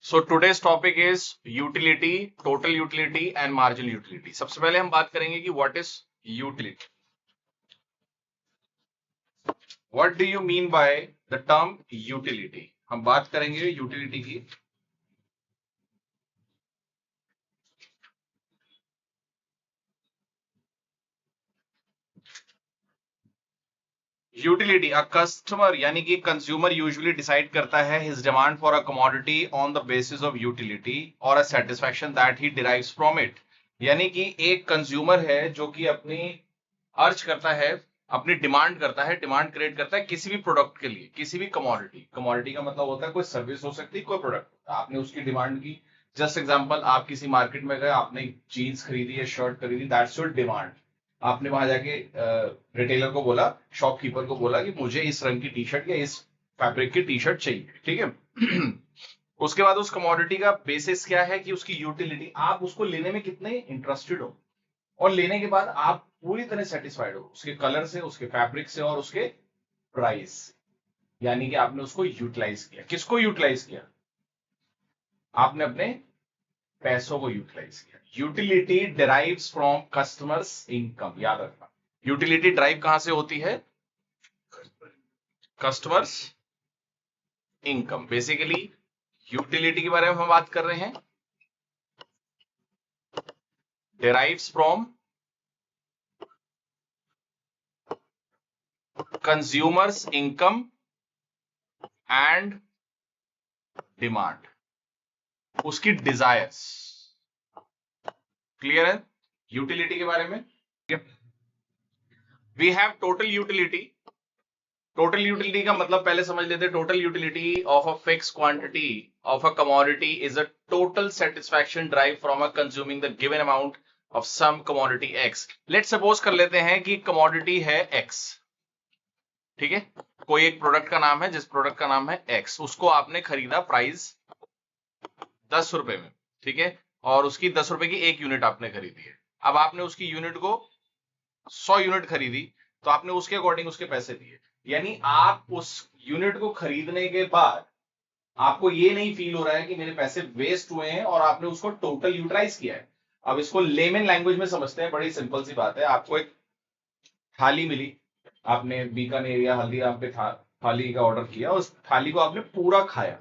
So today's topic is utility, total utility and marginal utility. सबसे पहले हम बात करेंगे कि what is utility. What do you mean by the term utility? हम बात करेंगे utility की. यूटिलिटी, अ कस्टमर यानी कि कंज्यूमर यूजुअली डिसाइड करता है his demand for a commodity on the basis of utility और a satisfaction that he derives from it. यानी कि एक कंज्यूमर है जो कि अपनी अर्ज करता है, अपनी डिमांड करता है, डिमांड क्रिएट करता है किसी भी प्रोडक्ट के लिए, किसी भी कमोडिटी. कमोडिटी का मतलब होता है कोई सर्विस हो सकती है, कोई प्रोडक्ट. आपने उसकी डिमांड की. जस्ट एग्जांपल, आप किसी मार्केट में गए, आपने जीन्स खरीदी या शर्ट खरीदी, दैट्स योर डिमांड. आपने वहां जाके रिटेलर को बोला, शॉपकीपर को बोला कि मुझे इस रंग की टी शर्ट या इस फैब्रिक की टी शर्ट चाहिए. ठीक है. उसके बाद उस कमोडिटी का बेसिस क्या है कि उसकी यूटिलिटी, आप उसको लेने में कितने इंटरेस्टेड हो और लेने के बाद आप पूरी तरह सेटिस्फाइड हो उसके कलर से, उसके फैब्रिक से और उसके प्राइस. यानी कि आपने उसको यूटिलाइज किया. किसको यूटिलाइज किया? आपने अपने पैसों को यूटिलाइज किया. Utility derives from customers income. याद रखना, यूटिलिटी ड्राइव कहां से होती है? Customers income. बेसिकली यूटिलिटी के बारे में हम बात कर रहे हैं. Derives from consumers income and demand, उसकी डिजायर्स. क्लियर है यूटिलिटी के बारे में? We have total utility. Total utility का मतलब पहले समझ लेते हैं. Total utility of a fix quantity of a commodity is a total satisfaction drive from a consuming the given amount of some commodity X. Let's suppose कर लेते हैं कि कमोडिटी है एक्स. ठीक है, कोई एक प्रोडक्ट का नाम है, जिस प्रोडक्ट का नाम है एक्स. उसको आपने खरीदा प्राइस 10 रुपए में. ठीक है, और उसकी 10 रुपए की एक यूनिट आपने खरीदी है. अब आपने उसकी यूनिट को 100 यूनिट खरीदी, तो आपने उसके अकॉर्डिंग उसके पैसे दिए. यानी आप उस यूनिट को खरीदने के बाद आपको ये नहीं फील हो रहा है कि मेरे पैसे वेस्ट हुए हैं और आपने उसको टोटल यूटिलाइज किया है. अब इसको लेमन लैंग्वेज में समझते हैं. बड़ी सिंपल सी बात है. आपको एक थाली मिली, आपने बीकानेर या हल्दीराम पे थाली का ऑर्डर किया, उस थाली को आपने पूरा खाया,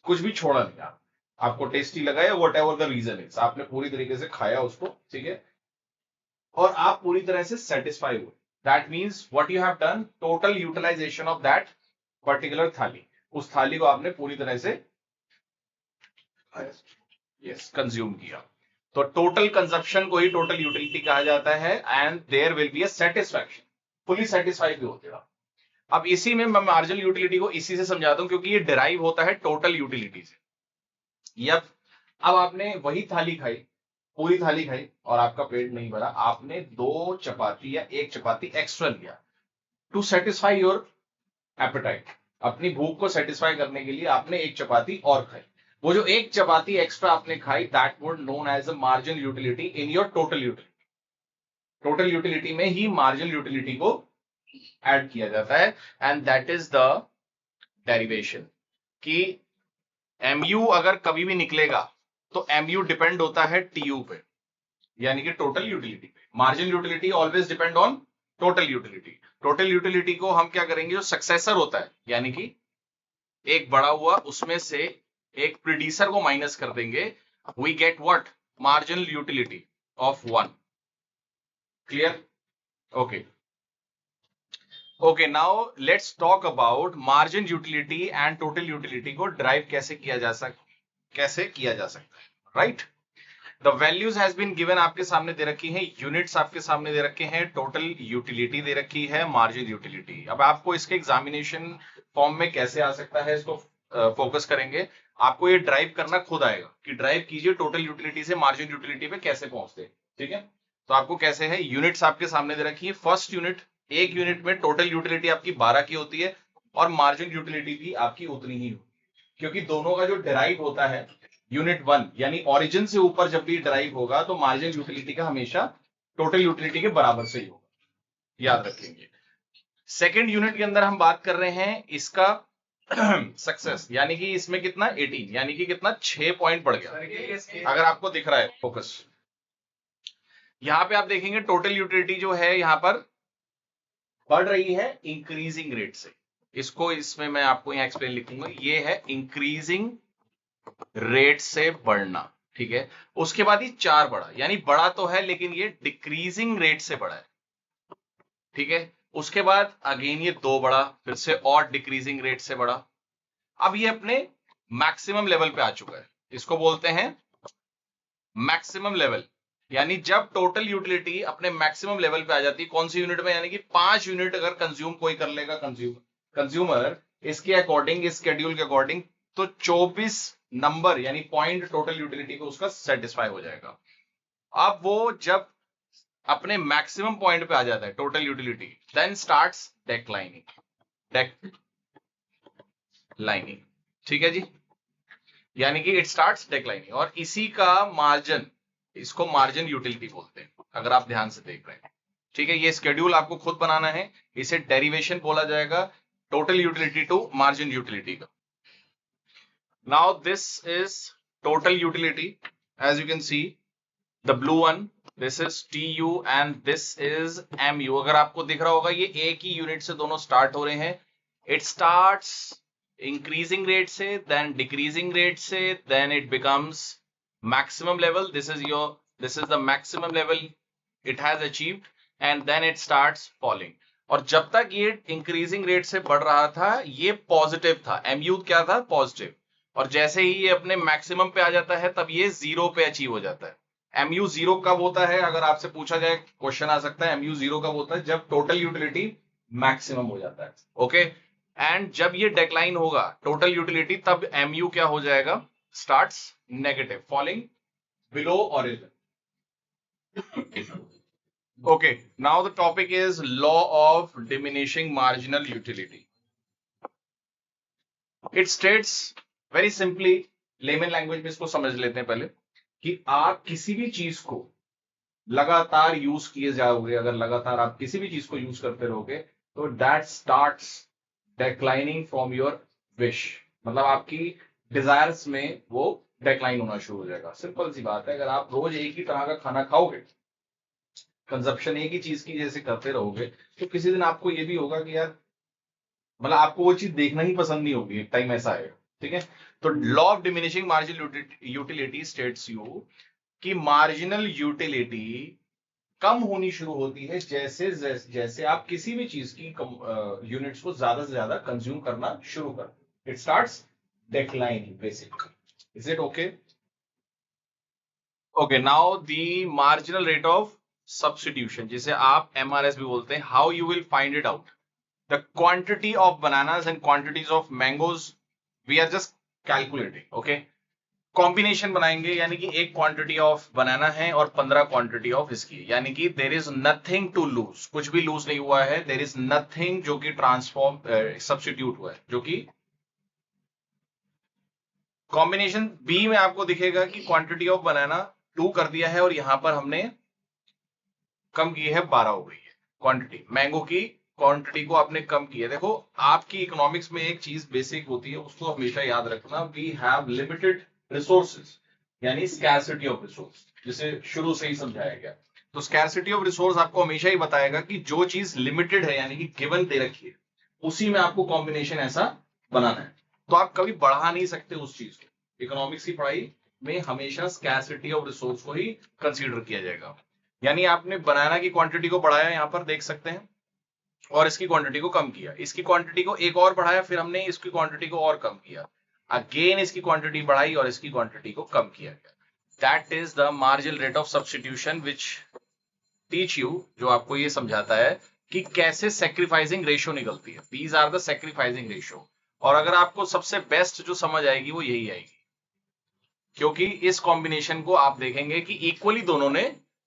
कुछ भी छोड़ा नहीं. आपको टेस्टी लगा या whatever the reason is, आपने पूरी तरीके से खाया उसको. ठीक है, और आप पूरी तरह से सेटिस्फाई हुए. That means what you have done, total utilization of that particular thali. उस थाली को आपने पूरी तरह से कंज्यूम किया. तो टोटल कंजप्शन को ही टोटल यूटिलिटी कहा जाता है. And there will be a satisfaction, fully satisfied भी होते हैं. अब इसी में मैं मार्जिनल यूटिलिटी को इसी से समझाता हूं, क्योंकि ये डिराइव होता है टोटल यूटिलिटी से. अब आपने वही थाली खाई, पूरी थाली खाई और आपका पेट नहीं भरा. आपने 2 चपाती या 1 चपाती एक्स्ट्रा लिया टू सेटिस्फाई योर एपेटाइट. अपनी भूख को सेटिस्फाई करने के लिए आपने 1 चपाती और खाई. वो जो 1 चपाती एक्स्ट्रा आपने खाई, that would known as a marginal utility in your total utility. Total utility में ही मार्जिनल यूटिलिटी को ऐड किया जाता है. And that is the derivation कि एमयू अगर कभी भी निकलेगा तो एमयू डिपेंड होता है टीयू पे, यानी कि टोटल यूटिलिटी पे. Marginal utility always depend on total utility. Total utility को हम क्या करेंगे, जो सक्सेसर होता है, यानी कि एक बड़ा हुआ उसमें से एक प्रीडिसर को माइनस कर देंगे. We get what, marginal utility of 1. Clear? Okay okay, now let's talk about margin utility and total utility को ड्राइव कैसे किया जा सकता है. Right, the values has been given, आपके सामने दे रखी है, यूनिट्स आपके सामने दे रखे हैं, टोटल यूटिलिटी दे रखी है, मार्जिन यूटिलिटी. अब आपको इसके एग्जामिनेशन फॉर्म में कैसे आ सकता है, इसको फोकस करेंगे. आपको ये ड्राइव करना खुद आएगा कि ड्राइव कीजिए टोटल यूटिलिटी से मार्जिन यूटिलिटी पे कैसे पहुंचते. ठीक है, तो आपको कैसे है, यूनिट्स आपके सामने दे रखी है. फर्स्ट यूनिट, एक यूनिट में टोटल यूटिलिटी आपकी 12 की होती है और मार्जिन यूटिलिटी भी आपकी उतनी ही होती है, क्योंकि दोनों का जो डिराइव होता है यूनिट 1 यानी ओरिजिन से ऊपर जब भी डिराइव होगा तो मार्जिन यूटिलिटी का हमेशा टोटल यूटिलिटी के बराबर से ही होगा. याद रखेंगे. सेकेंड यूनिट के अंदर हम बात कर रहे हैं इसका सक्सेस, यानी कि इसमें कितना 18, यानी कि कितना 6 पॉइंट बढ़ गया। अगर आपको दिख रहा है फोकस, यहां पे आप देखेंगे टोटल यूटिलिटी जो है यहां पर बढ़ रही है इंक्रीजिंग रेट से। इसको इसमें मैं आपको यहां एक्सप्लेन लिखूंगा, ये है इंक्रीजिंग रेट से बढ़ना, ठीक है। उसके बाद ये 4 बढ़ा, यानी बढ़ा तो है लेकिन ये डिक्रीजिंग रेट से बढ़ा है, ठीक है। उसके बाद अगेन ये 2 बढ़ा, फिर से और डिक्रीजिंग रेट से बढ़ा। अब ये अपने मैक्सिमम लेवल पे आ चुका है, इसको बोलते हैं मैक्सिमम लेवल। यानी जब टोटल यूटिलिटी अपने मैक्सिमम लेवल पे आ जाती है, कौन सी यूनिट में, यानी कि 5 यूनिट अगर कंज्यूम कोई कर लेगा कंज्यूमर इसके अकॉर्डिंग, इस शेड्यूल के अकॉर्डिंग, तो 24 नंबर यानी पॉइंट टोटल यूटिलिटी को उसका सेटिस्फाई हो जाएगा। अब वो जब अपने मैक्सिमम पॉइंट पे आ जाता है टोटल यूटिलिटी, देन स्टार्ट्स डेक्लाइनिंग, ठीक है जी, यानी कि इट स्टार्ट्स डेक्लाइनिंग। और इसी का मार्जिन, इसको मार्जिन यूटिलिटी बोलते हैं, अगर आप ध्यान से देख रहे हैं, ठीक है। ये स्केड्यूल आपको खुद बनाना है, इसे डेरिवेशन बोला जाएगा total utility to margin utility का। Now this is total utility, as you can see the blue one, this is TU and this is MU। अगर आपको दिख रहा होगा ये एक ही यूनिट से दोनों स्टार्ट हो रहे हैं। इट स्टार्ट्स इंक्रीजिंग रेट से, देन डिक्रीजिंग रेट से, then it becomes maximum level. This is the maximum level it has achieved, and then it starts falling. और जब तक ये इंक्रीजिंग रेट से बढ़ रहा था ये पॉजिटिव था, MU क्या था, पॉजिटिव। और जैसे ही ये अपने मैक्सिमम पे आ जाता है तब ये 0 पे अचीव हो जाता है। MU 0 कब होता है, अगर आपसे पूछा जाए, क्वेश्चन आ सकता है, MU 0 कब होता है, जब टोटल यूटिलिटी मैक्सिमम हो जाता है, ओके। एंड जब ये डिक्लाइन होगा टोटल यूटिलिटी, तब MU क्या हो जाएगा, starts negative, falling below origin. Okay, now the topic is law of diminishing marginal utility. It states very simply, layman language में इसको समझ लेते हैं पहले, कि आप किसी भी चीज को लगातार यूज किए जाओगे, अगर लगातार आप किसी भी चीज को यूज करते रहोगे, तो that starts declining from your wish, मतलब आपकी डिजायर्स में वो डिक्लाइन होना शुरू हो जाएगा। सिंपल सी बात है, अगर आप रोज एक ही तरह का खाना खाओगे, कंजप्शन एक ही चीज की जैसे करते रहोगे, तो किसी दिन आपको ये भी होगा कि यार, मतलब आपको वो चीज देखना ही पसंद नहीं होगी, एक टाइम ऐसा आएगा, ठीक है। तो law of diminishing marginal utility states you कि मार्जिनल यूटिलिटी कम होनी शुरू होती है जैसे जैसे आप किसी भी चीज की यूनिट्स को ज्यादा से ज्यादा कंज्यूम करना शुरू कर, it starts declining basically. Is it okay? Okay, now the marginal rate of substitution, जिसे आप MRS भी बोलते हैं, how you will find it out. The quantity of bananas and quantities of mangoes we are just calculating, okay. Combination बनाएंगे, यानी कि एक quantity of बनाना है और 15 क्वांटिटी ऑफ इसकी, यानी कि there is nothing to lose, कुछ भी लूज नहीं हुआ है, देर इज नथिंग जो कि ट्रांसफॉर्म सब्स्टिट्यूट हुआ है, जो कि कॉम्बिनेशन बी में आपको दिखेगा कि क्वांटिटी ऑफ बनाना 2 कर दिया है और यहां पर हमने कम की है 12 हो गई है क्वांटिटी, मैंगो की क्वांटिटी को आपने कम किया। देखो आपकी इकोनॉमिक्स में एक चीज बेसिक होती है, उसको हमेशा याद रखना, वी हैव लिमिटेड रिसोर्सेज, यानी स्कैरसिटी ऑफ रिसोर्स, जिसे शुरू से ही समझाया गया। तो स्कैरसिटी ऑफ रिसोर्स आपको हमेशा ही बताएगा कि जो चीज लिमिटेड है, यानी कि गिवन दे रखी है, उसी में आपको कॉम्बिनेशन ऐसा बनाना है। तो आप कभी बढ़ा नहीं सकते उस चीज को। इकोनॉमिक्स की पढ़ाई में हमेशा स्कैरसिटी ऑफ रिसोर्स को ही कंसीडर किया जाएगा। यानी आपने बनाना की क्वांटिटी को बढ़ाया, यहां पर देख सकते हैं, और इसकी क्वांटिटी को कम किया, इसकी क्वांटिटी को एक और बढ़ाया, फिर हमने इसकी क्वांटिटी को और कम किया, अगेन इसकी क्वांटिटी बढ़ाई और इसकी क्वांटिटी को कम किया गया। That is the marginal rate of substitution which teach you, जो आपको ये समझाता है कि कैसे सैक्रिफाइसिंग रेशियो निकलती है। These are the sacrificing ratio. और अगर आपको सबसे बेस्ट जो समझ आएगी वो यही आएगी, क्योंकि इस कॉम्बिनेशन को आप देखेंगे कि इक्वली दोनों ने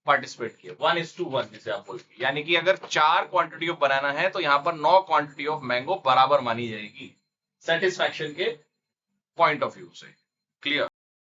पार्टिसिपेट किया, 1:1 जिसे आप बोलते हैं। यानी कि अगर 4 क्वांटिटी ऑफ बनाना है तो यहां पर 9 क्वांटिटी ऑफ मैंगो बराबर मानी जाएगी सेटिस्फैक्शन के पॉइंट ऑफ व्यू से। क्लियर?